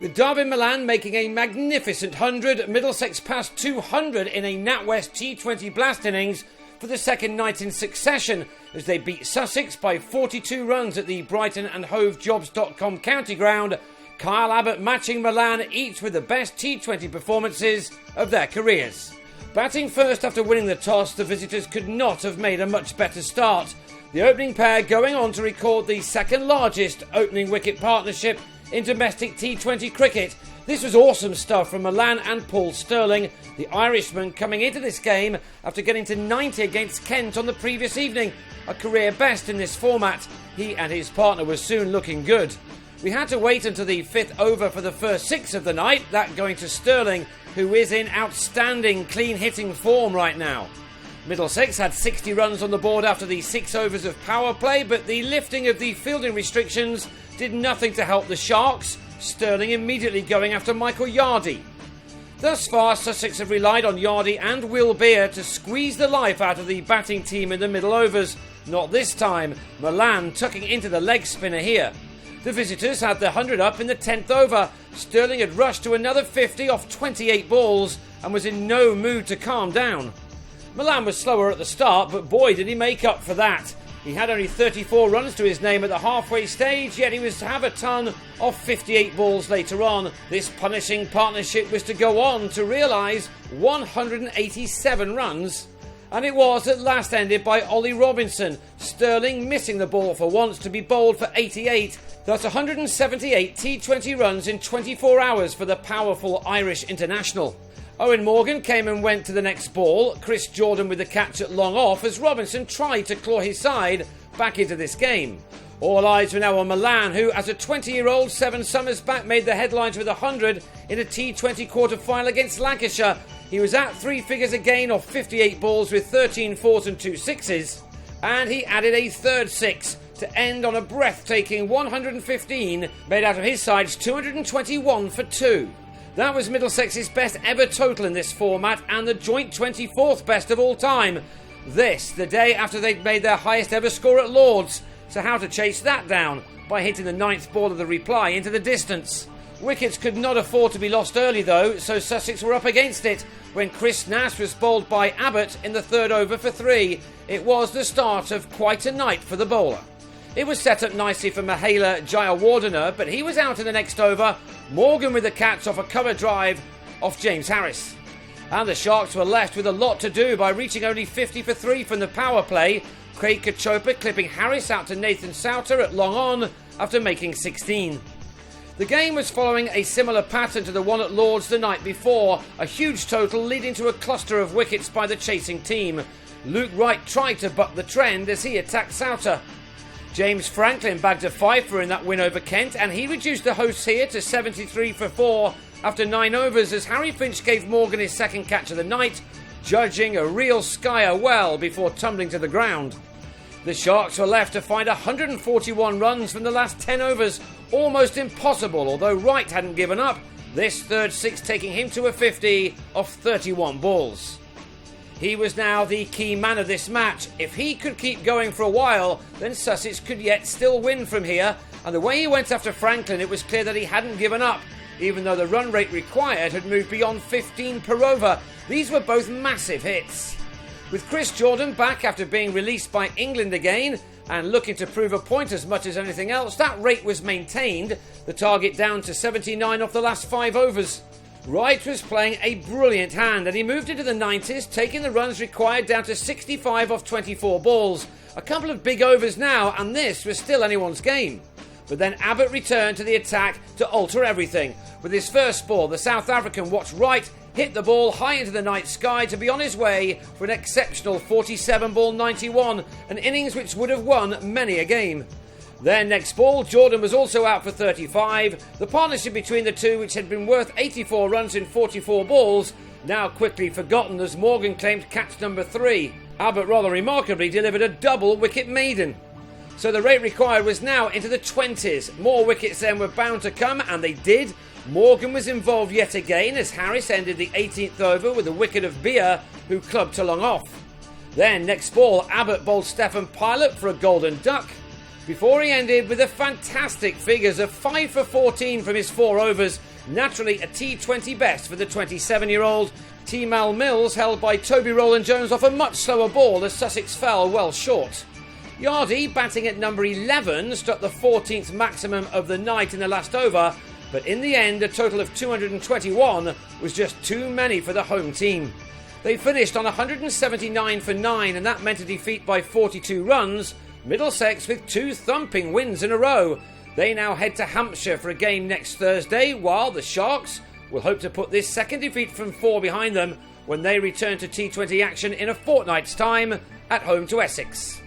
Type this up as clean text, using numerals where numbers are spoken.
With Darwin Milan making a magnificent 100, Middlesex passed 200 in a NatWest T20 Blast innings for the second night in succession as they beat Sussex by 42 runs at the Brighton and Hove Jobs.com county ground. Kyle Abbott matching Milan, each with the best T20 performances of their careers. Batting first after winning the toss, the visitors could not have made a much better start. The opening pair going on to record the second largest opening wicket partnership in domestic T20 cricket. This was awesome stuff from Milan and Paul Sterling, the Irishman coming into this game after getting to 90 against Kent on the previous evening, a career best in this format. He and his partner were soon looking good. We had to wait until the fifth over for the first six of the night, that going to Sterling, who is in outstanding clean hitting form right now. Middlesex had 60 runs on the board after the 6 overs of power play, but the lifting of the fielding restrictions did nothing to help the Sharks, Sterling immediately going after Michael Yardy. Thus far, Sussex have relied on Yardy and Will Beer to squeeze the life out of the batting team in the middle overs. Not this time, Milan tucking into the leg spinner here. The visitors had the 100 up in the 10th over. Sterling had rushed to another 50 off 28 balls and was in no mood to calm down. Milan was slower at the start, but boy did he make up for that. He had only 34 runs to his name at the halfway stage, yet he was to have a ton of 58 balls later on. This punishing partnership was to go on to realise 187 runs. And it was at last ended by Ollie Robinson, Sterling missing the ball for once to be bowled for 88. That's 178 T20 runs in 24 hours for the powerful Irish international. Owen Morgan came and went to the next ball, Chris Jordan with the catch at long off as Robinson tried to claw his side back into this game. All eyes were now on Milan, who as a 20-year-old 7 summers back made the headlines with 100 in a T20 quarter-final against Lancashire. He was at 3 figures again off 58 balls with 13 fours and 2 sixes, and he added a third 6 to end on a breathtaking 115 made out of his side's 221 for 2. That was Middlesex's best ever total in this format and the joint 24th best of all time. This, the day after they'd made their highest ever score at Lord's. So how to chase that down? By hitting the 9th ball of the reply into the distance. Wickets could not afford to be lost early though, so Sussex were up against it when Chris Nash was bowled by Abbott in the 3rd over for 3. It was the start of quite a night for the bowler. It was set up nicely for Mahela Jayawardena, but he was out in the next over. Morgan with the catch off a cover drive off James Harris. And the Sharks were left with a lot to do by reaching only 50 for 3 from the power play. Craig Kachopa clipping Harris out to Nathan Souter at long on after making 16. The game was following a similar pattern to the one at Lord's the night before, a huge total leading to a cluster of wickets by the chasing team. Luke Wright tried to buck the trend as he attacked Souter. James Franklin bagged a fifer in that win over Kent, and he reduced the hosts here to 73 for 4 after 9 overs as Harry Finch gave Morgan his second catch of the night, judging a real skier well before tumbling to the ground. The Sharks were left to find 141 runs from the last 10 overs, almost impossible, although Wright hadn't given up, this third 6 taking him to a 50 off 31 balls. He was now the key man of this match. If he could keep going for a while, then Sussex could yet still win from here, and the way he went after Franklin, it was clear that he hadn't given up, even though the run rate required had moved beyond 15 per over. These were both massive hits. With Chris Jordan back after being released by England again, and looking to prove a point as much as anything else, that rate was maintained, the target down to 79 off the last 5 overs. Wright was playing a brilliant hand and he moved into the 90s, taking the runs required down to 65 off 24 balls. A couple of big overs now, and this was still anyone's game. But then Abbott returned to the attack to alter everything. With his first ball, the South African watched Wright hit the ball high into the night sky to be on his way for an exceptional 47-ball 91, an innings which would have won many a game. Then next ball, Jordan was also out for 35. The partnership between the two, which had been worth 84 runs in 44 balls, now quickly forgotten as Morgan claimed catch number 3. Abbott rather remarkably delivered a double wicket maiden. So the rate required was now into the 20s. More wickets then were bound to come, and they did. Morgan was involved yet again as Harris ended the 18th over with a wicket of Beer, who clubbed to long off. Then next ball, Abbott bowled Stephen Pilot for a golden duck. before he ended with the fantastic figures of 5 for 14 from his 4 overs, naturally a T20 best for the 27-year-old. T-Mal Mills held by Toby Rowland-Jones off a much slower ball as Sussex fell well short. Yardy, batting at number 11, struck the 14th maximum of the night in the last over, but in the end a total of 221 was just too many for the home team. They finished on 179 for 9 and that meant a defeat by 42 runs, Middlesex with 2 thumping wins in a row. They now head to Hampshire for a game next Thursday, while the Sharks will hope to put this second defeat from 4 behind them when they return to T20 action in a fortnight's time at home to Essex.